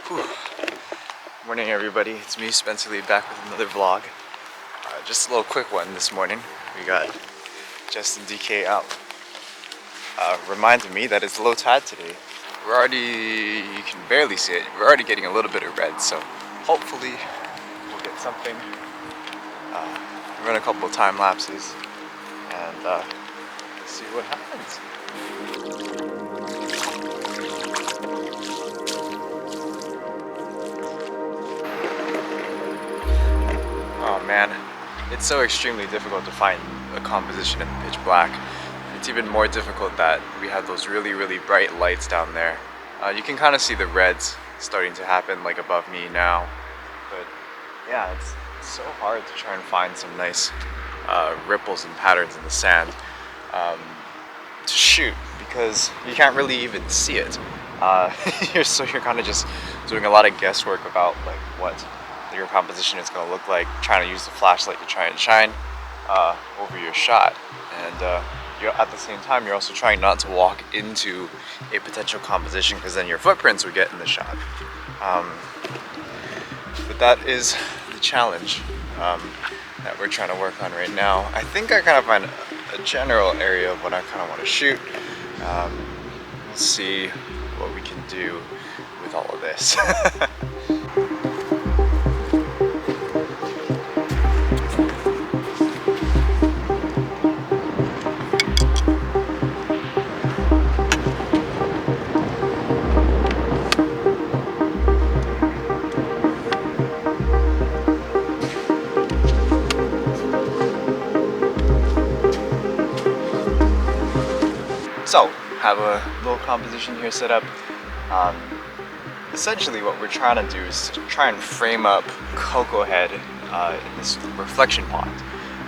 Whew. Morning everybody, it's me Spencer Lee back with another vlog. Just a little quick one this morning. We got Justin DK out. Reminded me that it's low tide today. We're already, you can barely see it, we're already getting a little bit of red, so hopefully we'll get something. Run a couple of time lapses and let's see what happens. Oh man, it's so extremely difficult to find a composition in pitch black. It's even more difficult that we have those really bright lights down there. You can kind of see the reds starting to happen like above me now, but yeah, it's so hard to try and find some nice ripples and patterns in the sand to shoot because you can't really even see it. So you're kind of just doing a lot of guesswork about like what your composition is going to look like, trying to use the flashlight to try and shine over your shot, and you're, at the same time you're also trying not to walk into a potential composition because then your footprints would get in the shot. But that is the challenge that we're trying to work on right now. I think I kind of find a general area of what I kind of want to shoot. We'll see what we can do with all of this. So, have a little composition here set up. Essentially what we're trying to do is to try and frame up Cocoa Head in this reflection pond.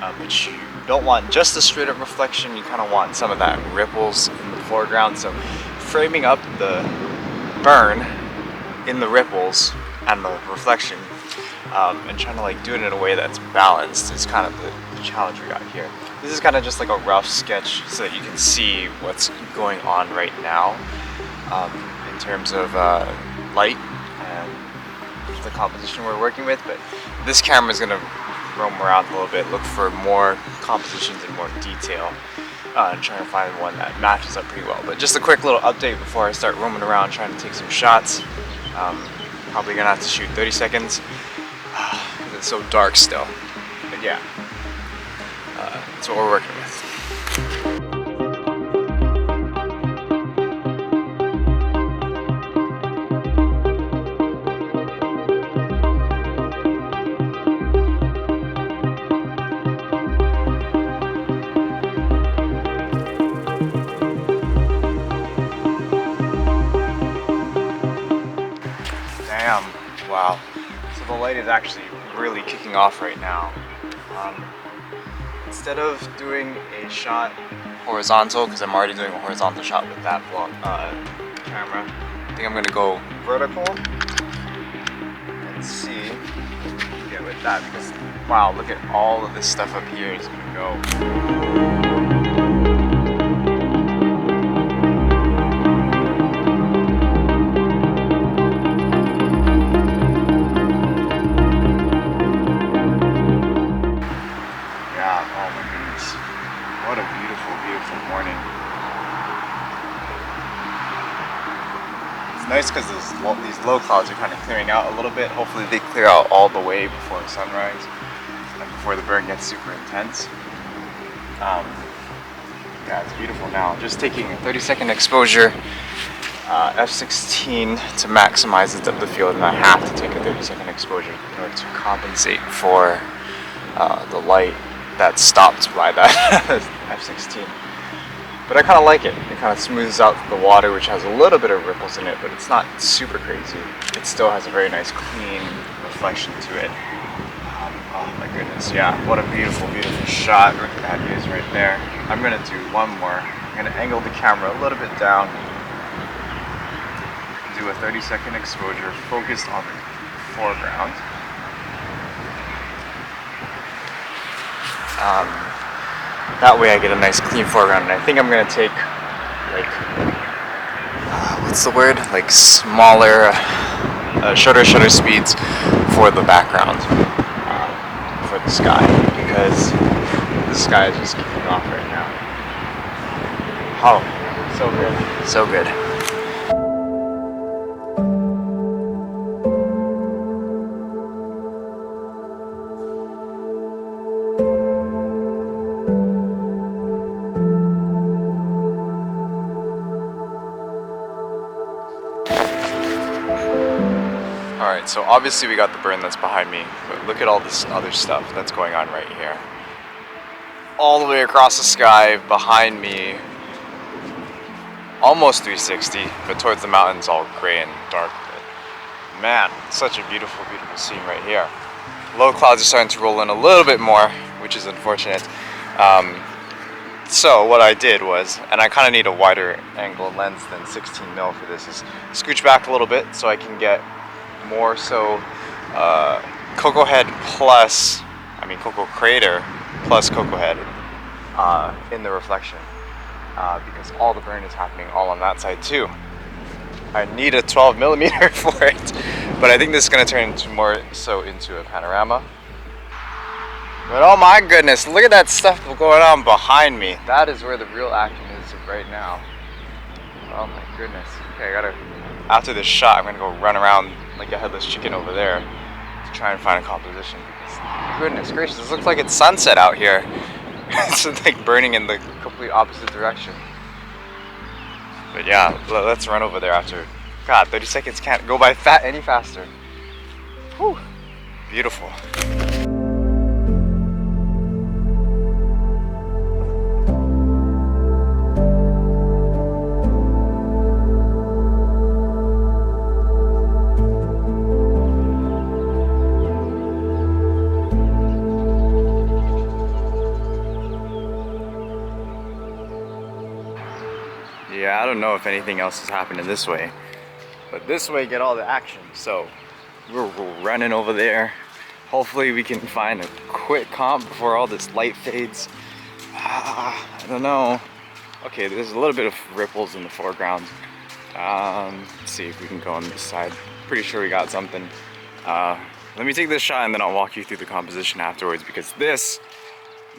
But you don't want just a straight up reflection, you kind of want some of that ripples in the foreground. So framing up the burn in the ripples and the reflection and trying to like do it in a way that's balanced is kind of the challenge we got here. This is kind of just like a rough sketch so that you can see what's going on right now in terms of light and the composition we're working with, but this camera is going to roam around a little bit, look for more compositions in more detail and try to find one that matches up pretty well. But just a quick little update before I start roaming around trying to take some shots. Probably going to have to shoot 30 seconds because it's so dark still, but yeah. That's what we're working with. Damn, wow. So the light is actually really kicking off right now. Instead of doing a shot horizontal, because I'm already doing a horizontal shot with that camera, I think I'm going to go vertical and see what we can get with that, because wow, look at all of this stuff up here is going to go. What a beautiful morning. It's nice because these low clouds are kind of clearing out a little bit. Hopefully they clear out all the way before sunrise and before the burn gets super intense. Yeah, it's beautiful now. Just taking a 30-second exposure, f/16 to maximize the depth of field, and I have to take a 30-second exposure in order to compensate for the light that's stopped by that f/16. But I kind of like it. It kind of smooths out the water, which has a little bit of ripples in it, but it's not super crazy. It still has a very nice clean reflection to it. Oh my goodness, yeah, what a beautiful shot that is right there. I'm gonna do one more. I'm gonna angle the camera a little bit down, do a 30-second exposure focused on the foreground. That way I get a nice clean foreground, and I think I'm gonna take like what's the word? Like smaller shutter speeds for the background, for the sky, because the sky is just kicking off right now. Oh, so good, so good. Alright, so obviously we got the burn that's behind me, but look at all this other stuff that's going on right here. All the way across the sky, behind me, almost 360, but towards the mountains all gray and dark. But man, such a beautiful, beautiful scene right here. Low clouds are starting to roll in a little bit more, which is unfortunate. So what I did was, and I kind of need a wider angle lens than 16mm for this, is scooch back a little bit so I can get more so Cocoa Head plus, Cocoa Crater plus Cocoa Head in the reflection, because all the burn is happening all on that side too. I need a 12mm for it, but I think this is going to turn into more so into a panorama. But oh my goodness, look at that stuff going on behind me. That is where the real action is right now. Oh my goodness. Okay, after this shot, I'm gonna go run around like a headless chicken over there to try and find a composition. Because, goodness gracious, this looks like it's sunset out here. It's like burning in the complete opposite direction. But yeah, let's run over there after. God, 30 seconds can't go by any faster. Whew. Beautiful. Yeah, I don't know if anything else has happened in this way, but this way get all the action. So we're running over there. Hopefully we can find a quick comp before all this light fades. I don't know. Okay, there's a little bit of ripples in the foreground. Let's see if we can go on this side. Pretty sure we got something. Let me take this shot and then I'll walk you through the composition afterwards, because this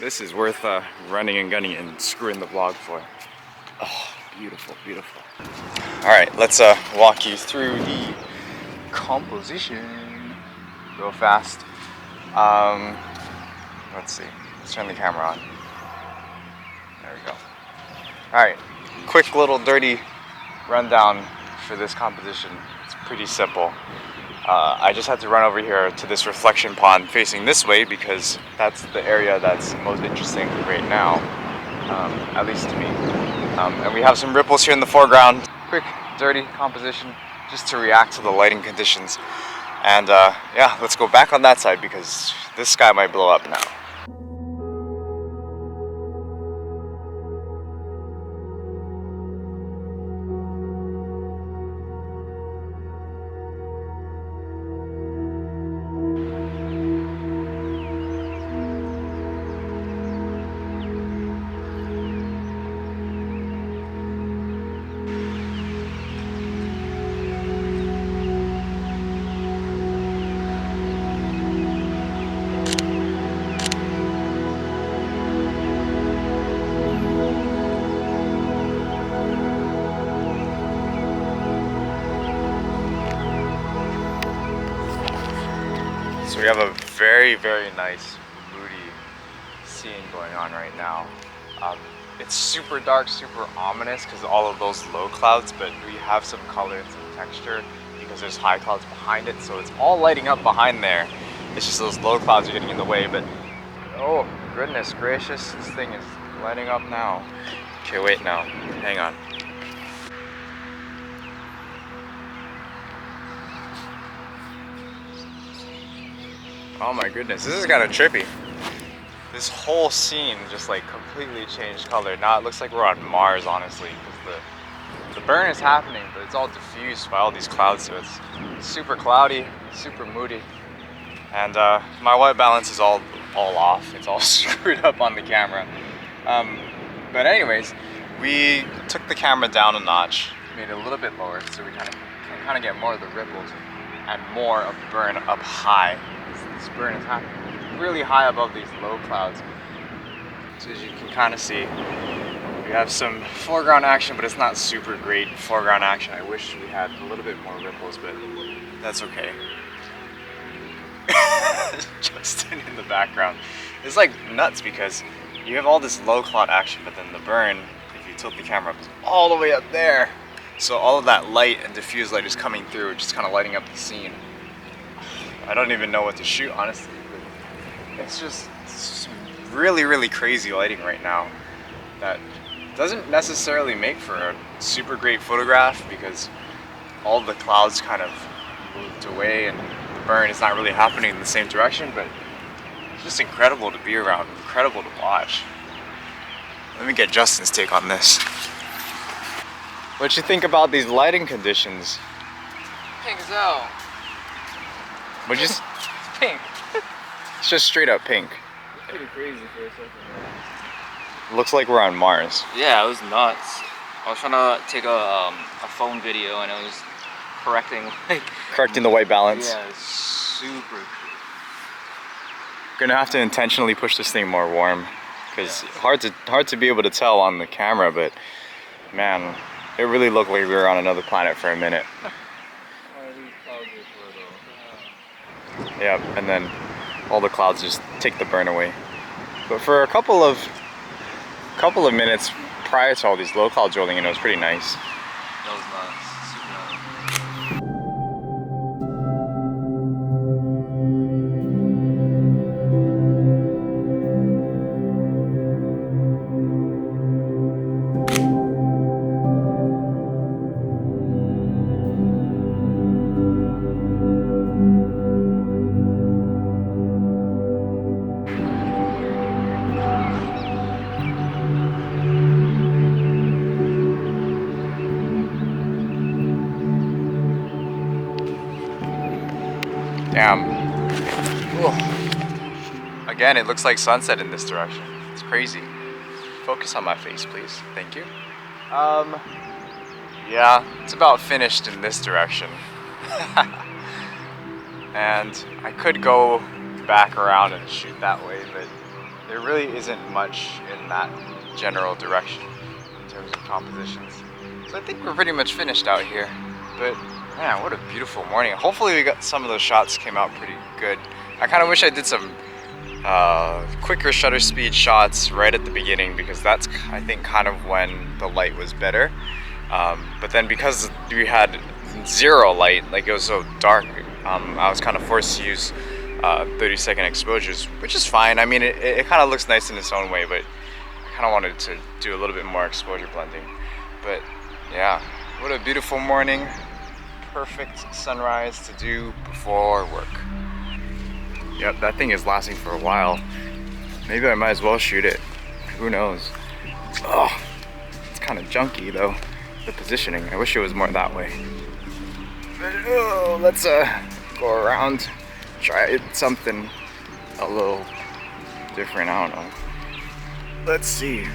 is worth running and gunning and screwing the vlog for. Oh, beautiful, beautiful. All right, let's walk you through the composition real fast. Let's see, let's turn the camera on. There we go. All right, quick little dirty rundown for this composition. It's pretty simple. I just had to run over here to this reflection pond facing this way because that's the area that's most interesting right now, at least to me. And we have some ripples here in the foreground. Quick, dirty composition just to react to the lighting conditions. And yeah, let's go back on that side because this sky might blow up now. So we have a very, very nice moody scene going on right now. It's super dark, super ominous because of all of those low clouds, but we have some color and some texture because there's high clouds behind it, so it's all lighting up behind there. It's just those low clouds are getting in the way, but oh goodness gracious, this thing is lighting up now. Okay, wait now, hang on. Oh my goodness, this is kind of trippy. This whole scene just like completely changed color. Now it looks like we're on Mars, honestly, because the burn is happening, but it's all diffused by all these clouds, so it's super cloudy, super moody. And my white balance is all off. It's all screwed up on the camera. But anyways, we took the camera down a notch, made it a little bit lower so we can kind of get more of the ripples and more of the burn up high. This burn is happening really high above these low clouds. So as you can kind of see, we have some foreground action, but it's not super great foreground action. I wish we had a little bit more ripples, but that's okay. Justin in the background. It's like nuts because you have all this low cloud action, but then the burn, if you tilt the camera up, is all the way up there. So all of that light and diffused light is coming through, just kind of lighting up the scene. I don't even know what to shoot, honestly. But it's just really, really crazy lighting right now that doesn't necessarily make for a super great photograph because all the clouds kind of moved away and the burn is not really happening in the same direction, but it's just incredible to be around, incredible to watch. Let me get Justin's take on this. What you think about these lighting conditions? Pink as hell. Would you? It's pink. It's just straight up pink. It's pretty crazy for a second. Looks like we're on Mars. Yeah, it was nuts. I was trying to take a phone video and it was correcting the white balance. Yeah, it's super cool. Gonna have to intentionally push this thing more warm because hard to be able to tell on the camera, but man, it really looked like we were on another planet for a minute. Yeah, and then all the clouds just take the burn away. But for a couple of minutes prior to all these low clouds rolling in, it was pretty nice. That was nuts. Super nuts. Damn. Ooh. Again, it looks like sunset in this direction. It's crazy. Focus on my face, please. Thank you. Yeah, it's about finished in this direction. And I could go back around and shoot that way, but there really isn't much in that general direction in terms of compositions. So I think we're pretty much finished out here. But man, what a beautiful morning. Hopefully we got some of those shots came out pretty good. I kind of wish I did some quicker shutter speed shots right at the beginning because that's, I think, kind of when the light was better. But then because we had zero light, like it was so dark, I was kind of forced to use 30-second exposures, which is fine. I mean, it kind of looks nice in its own way, but I kind of wanted to do a little bit more exposure blending. But yeah, what a beautiful morning. Perfect sunrise to do before work. Yep, that thing is lasting for a while. Maybe I might as well shoot it. Who knows? Oh, it's kind of junky though, the positioning. I wish it was more that way. But oh, let's go around, try something a little different. I don't know. Let's see.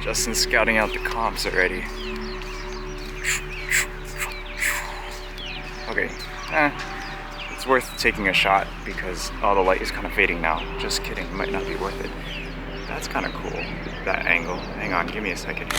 Justin's scouting out the comps already. Okay, it's worth taking a shot because all the light is kind of fading now. Just kidding, it might not be worth it. That's kind of cool, that angle. Hang on, give me a second.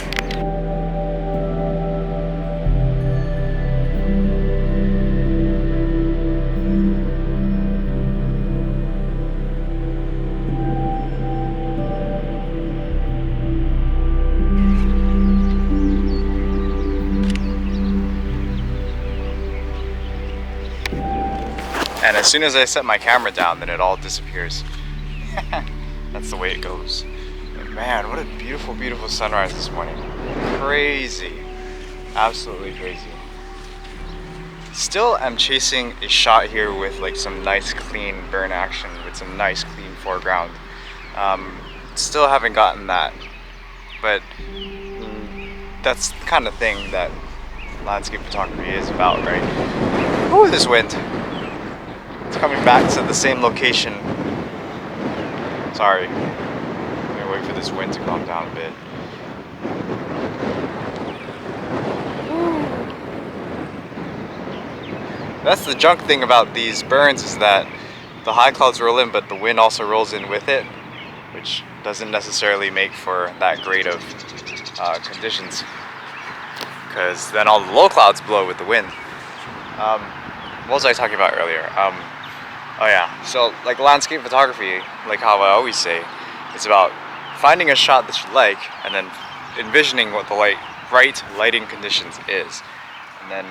And as soon as I set my camera down, then it all disappears. That's the way it goes. But man, what a beautiful, beautiful sunrise this morning. Crazy. Absolutely crazy. Still am chasing a shot here with like some nice clean burn action with some nice clean foreground. Still haven't gotten that. But that's the kind of thing that landscape photography is about, right? Ooh, this wind. It's coming back to the same location. Sorry. I'm gonna wait for this wind to calm down a bit. That's the junk thing about these burns, is that the high clouds roll in, but the wind also rolls in with it, which doesn't necessarily make for that great of conditions, because then all the low clouds blow with the wind. What was I talking about earlier? Oh yeah, so like landscape photography, like how I always say, it's about finding a shot that you like and then envisioning what the right lighting conditions is, and then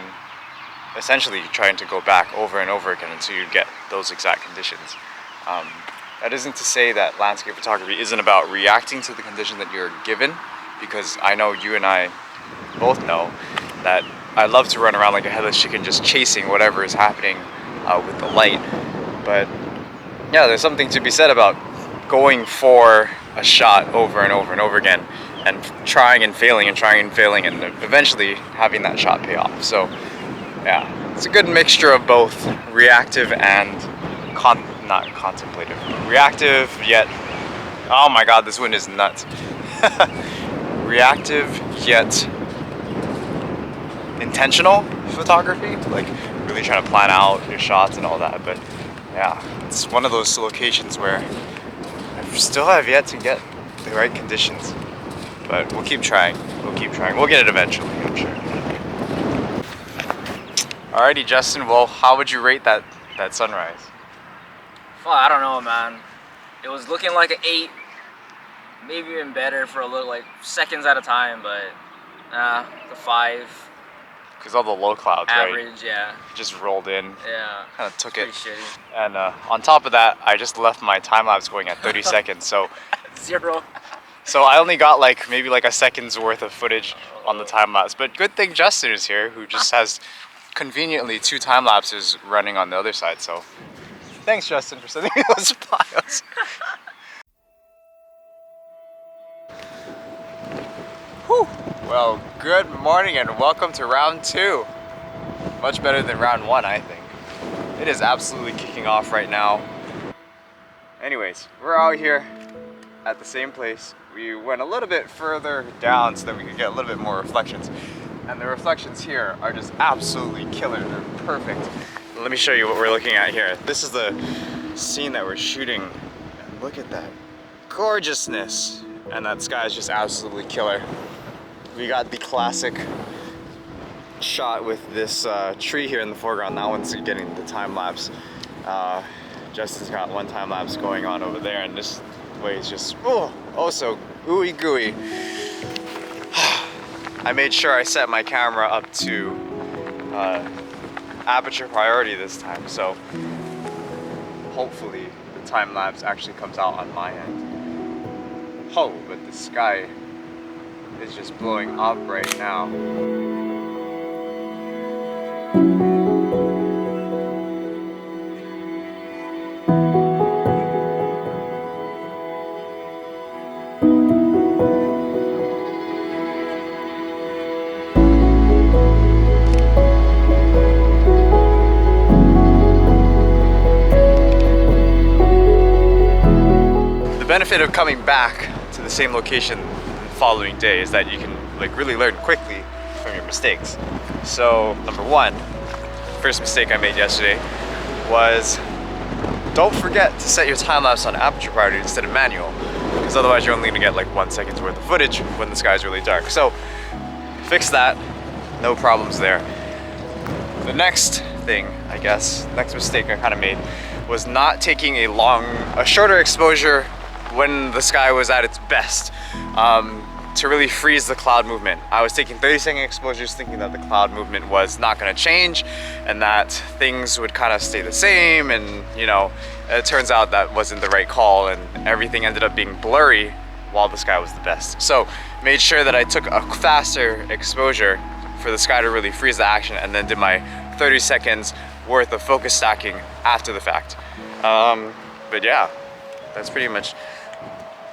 essentially trying to go back over and over again until you get those exact conditions. That isn't to say that landscape photography isn't about reacting to the condition that you're given, because I know you and I both know that I love to run around like a headless chicken just chasing whatever is happening with the light. But yeah, there's something to be said about going for a shot over and over and over again, and trying and failing and trying and failing, and eventually having that shot pay off. So yeah, it's a good mixture of both reactive and not contemplative. Reactive yet, oh my god, this wind is nuts. Reactive yet intentional photography, like really trying to plan out your shots and all that. But yeah, it's one of those locations where I still have yet to get the right conditions. But we'll keep trying. We'll get it eventually, I'm sure. Alrighty, Justin, well, how would you rate that sunrise? Well, I don't know, man. It was looking like an 8, maybe even better for a little, like seconds at a time, but the 5. Because all the low clouds, average, right? Yeah. Just rolled in. Yeah. Kind of took it. Pretty shitty. And on top of that, I just left my time lapse going at 30 seconds, so 0. So I only got maybe a second's worth of footage on the time lapse. But good thing Justin is here, who just has conveniently 2 time lapses running on the other side. So thanks, Justin, for sending me those files. Whew. Well, good morning and welcome to round 2. Much better than round 1, I think. It is absolutely kicking off right now. Anyways, we're out here at the same place. We went a little bit further down so that we could get a little bit more reflections. And the reflections here are just absolutely killer. They're perfect. Let me show you what we're looking at here. This is the scene that we're shooting. And look at that gorgeousness. And that sky is just absolutely killer. We got the classic shot with this tree here in the foreground. That one's getting the time lapse. Justin's got one time lapse going on over there, and this way is just oh so ooey gooey. I made sure I set my camera up to aperture priority this time, so hopefully the time lapse actually comes out on my end. Oh, but the sky is just blowing up right now. The benefit of coming back to the same location the following day is that you can really learn quickly from your mistakes. So number 1, first mistake I made yesterday was don't forget to set your time lapse on aperture priority instead of manual, because otherwise you're only gonna get 1 second's worth of footage when the sky is really dark. So fix that, no problems there. The next thing, I guess, next mistake I kind of made was not taking a shorter exposure when the sky was at its best, to really freeze the cloud movement. I was taking 30-second exposures thinking that the cloud movement was not gonna change and that things would kind of stay the same, and it turns out that wasn't the right call, and everything ended up being blurry while the sky was the best. So made sure that I took a faster exposure for the sky to really freeze the action, and then did my 30 seconds worth of focus stacking after the fact. But yeah, that's pretty much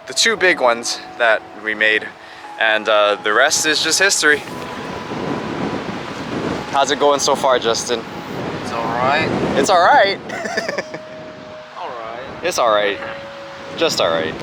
the 2 big ones that we made, and the rest is just history. How's it going so far, Justin? It's alright. It's alright. Alright. It's alright. Just alright.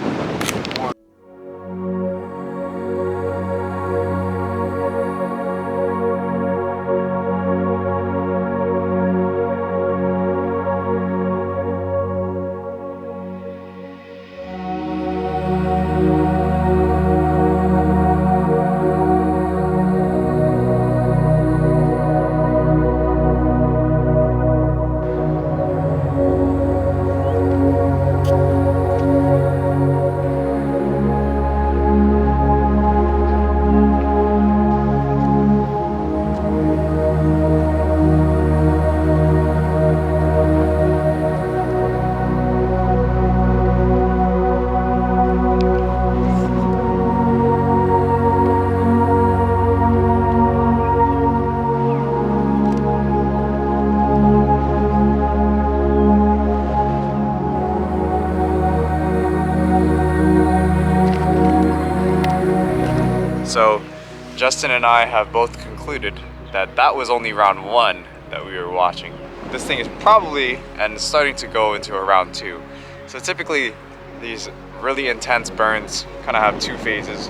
Tristan and I have both concluded that that was only round 1 that we were watching. This thing is probably and starting to go into a round 2. So typically these really intense burns kind of have 2 phases.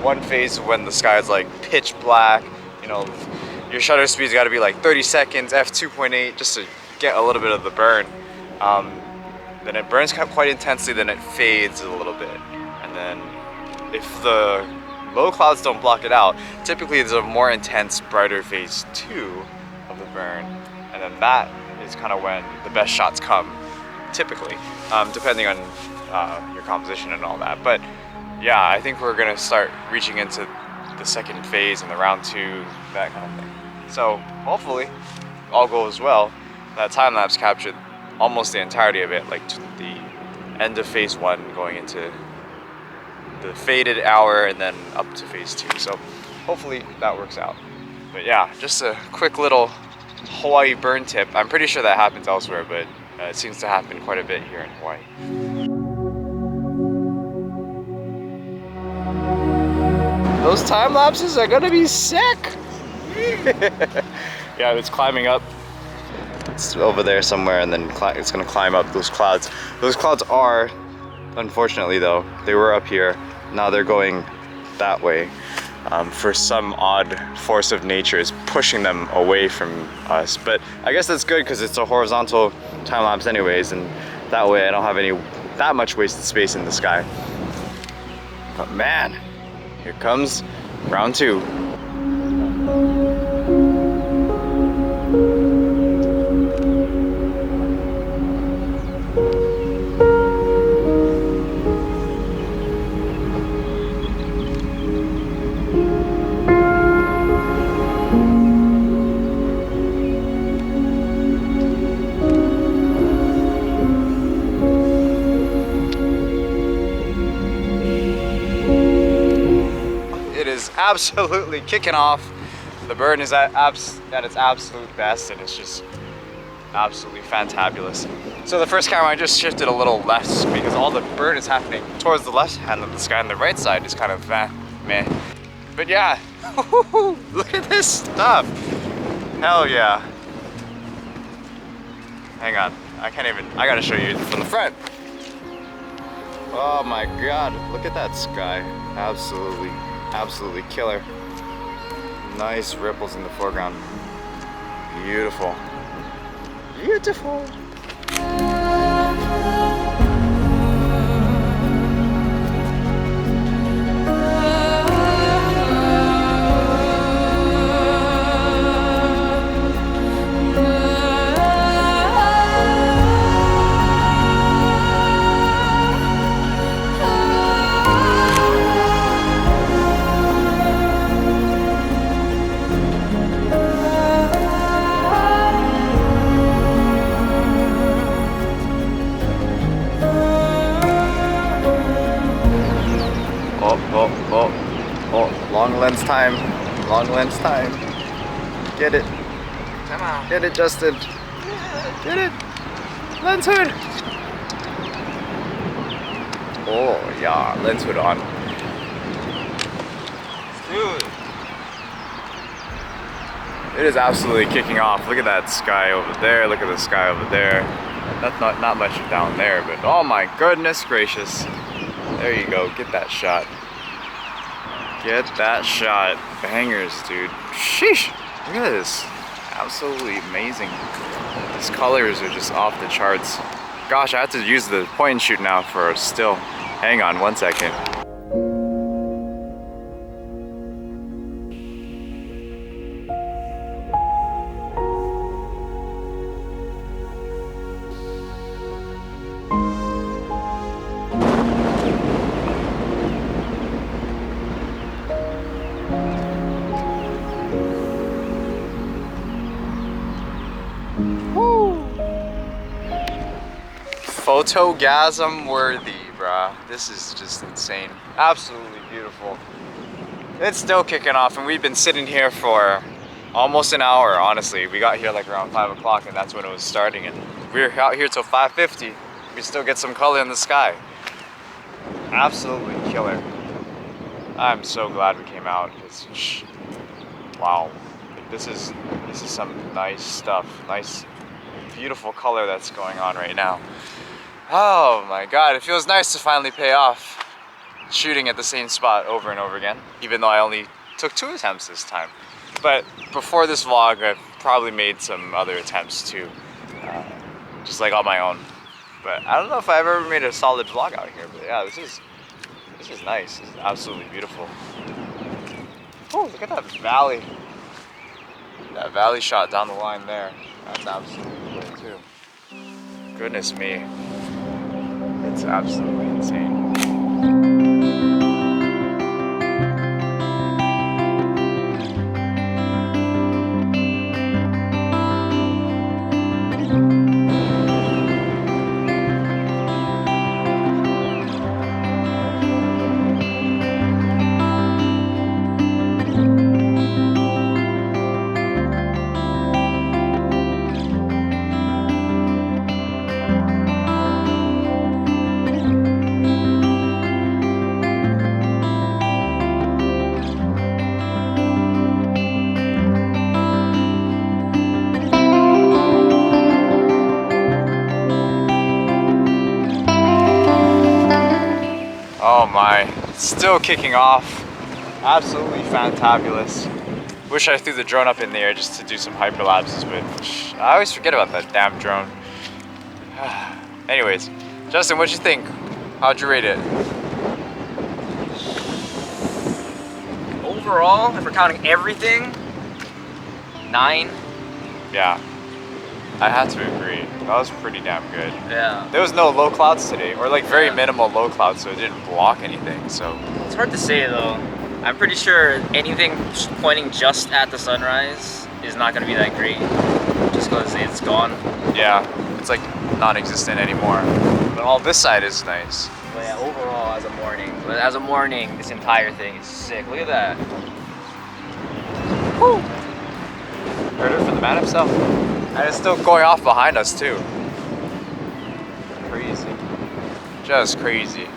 One phase when the sky is like pitch black, you know, your shutter speed's got to be like 30 seconds, f2.8, just to get a little bit of the burn. Then it burns quite intensely, then it fades a little bit. And then if the low clouds don't block it out, typically there's a more intense, brighter phase 2 of the burn. And then that is kind of when the best shots come, typically, depending on your composition and all that. But yeah, I think we're gonna start reaching into the second phase and the round 2, that kind of thing. So hopefully all goes well. That time lapse captured almost the entirety of it, like to the end of phase 1 going into the faded hour and then up to phase 2. So hopefully that works out. But yeah, just a quick little Hawaii burn tip. I'm pretty sure that happens elsewhere, but it seems to happen quite a bit here in Hawaii. Those time lapses are gonna be sick. Yeah, it's climbing up. It's over there somewhere, and then it's gonna climb up those clouds. Those clouds are, unfortunately though, they were up here. Now they're going that way. For some odd force of nature is pushing them away from us. But I guess that's good because it's a horizontal time lapse anyways, and that way I don't have that much wasted space in the sky. But man, here comes round 2. Absolutely kicking off. The burn is at its absolute best, and it's just absolutely fantabulous. So the first camera I just shifted a little left because all the burn is happening towards the left hand of the sky, and the right side is kind of meh. But yeah, look at this stuff. Hell yeah. Hang on, I gotta show you from the front. Oh my god, look at that sky. Absolutely killer. Nice ripples in the foreground. Beautiful. Beautiful. Long lens time. Get it. Come on. Get it, Justin. Get it. Lens hood. Oh yeah, lens hood on. Dude. It is absolutely kicking off. Look at that sky over there. Look at the sky over there. That's not much down there, but oh my goodness gracious. There you go. Get that shot. Get that shot. Bangers, dude. Sheesh. Look at this. Absolutely amazing. These colors are just off the charts. Gosh, I have to use the point and shoot now for a still. Hang on 1 second. Photogasm worthy, bruh. This is just insane. Absolutely beautiful. It's still kicking off, and we've been sitting here for almost an hour, honestly. We got here like around 5 o'clock, and that's when it was starting, and we're out here till 5:50. We still get some color in the sky. Absolutely killer. I'm so glad we came out. Wow, like, this is some nice stuff. Nice, beautiful color that's going on right now. Oh my God, it feels nice to finally pay off shooting at the same spot over and over again, even though I only took 2 attempts this time. But before this vlog, I've probably made some other attempts too, just like on my own. But I don't know if I've ever made a solid vlog out here, but yeah, this is nice. This is absolutely beautiful. Oh, look at that valley. That valley shot down the line there. That's absolutely great too. Goodness me. It's absolutely insane. Oh my, still kicking off. Absolutely fantabulous. Wish I threw the drone up in the air just to do some hyperlapses, but I always forget about that damn drone. Anyways, Justin, what'd you think? How'd you rate it? Overall, if we're counting everything, 9. Yeah, I have to agree. That was pretty damn good. Yeah. There was no low clouds today, or like very minimal low clouds, so it didn't block anything, so. It's hard to say though. I'm pretty sure anything pointing just at the sunrise is not going to be that great, just because it's gone. Yeah, it's like non-existent anymore. But all this side is nice. But yeah, overall, as a morning, this entire thing is sick. Look at that. Woo! Heard it from the man himself. And it's still going off behind us too. Crazy. Just crazy.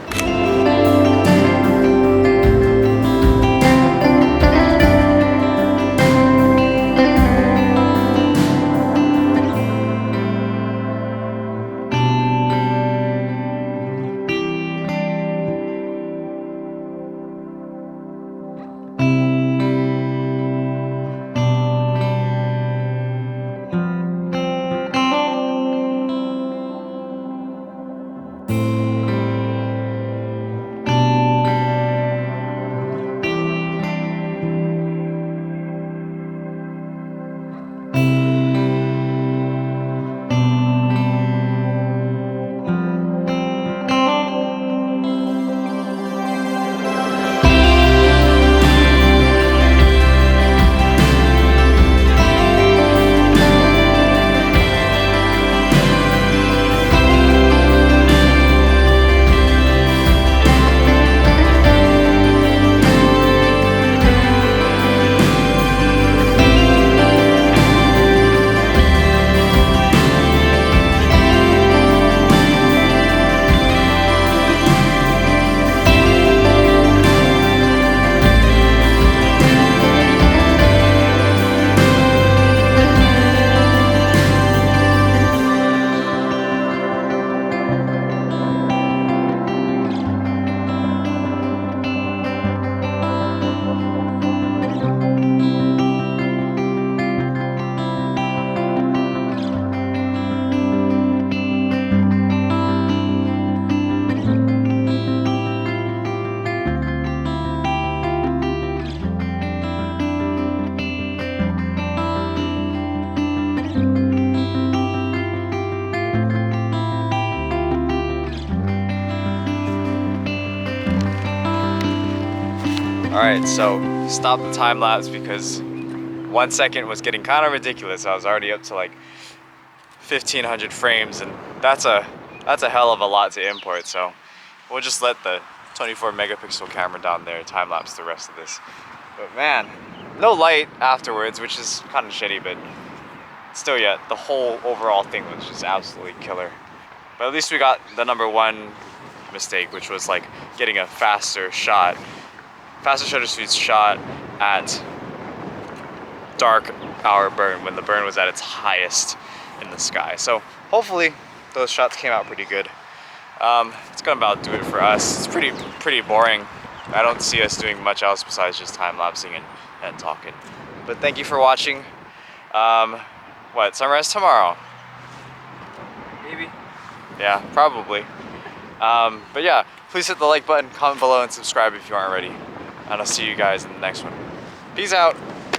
Alright, so stop the time lapse because 1 second was getting kind of ridiculous. I was already up to like 1500 frames, and that's a hell of a lot to import, so we'll just let the 24 megapixel camera down there time lapse the rest of this. But man, no light afterwards, which is kind of shitty, but still yet, the whole overall thing was just absolutely killer. But at least we got the #1 mistake, which was like getting a faster shutter speed shot at dark hour burn when the burn was at its highest in the sky. So hopefully those shots came out pretty good. It's gonna about do it for us. It's pretty boring. I don't see us doing much else besides just time-lapsing and talking. But thank you for watching. Sunrise tomorrow? Maybe. Yeah, probably. But yeah, please hit the like button, comment below, and subscribe if you aren't already. And I'll see you guys in the next one. Peace out.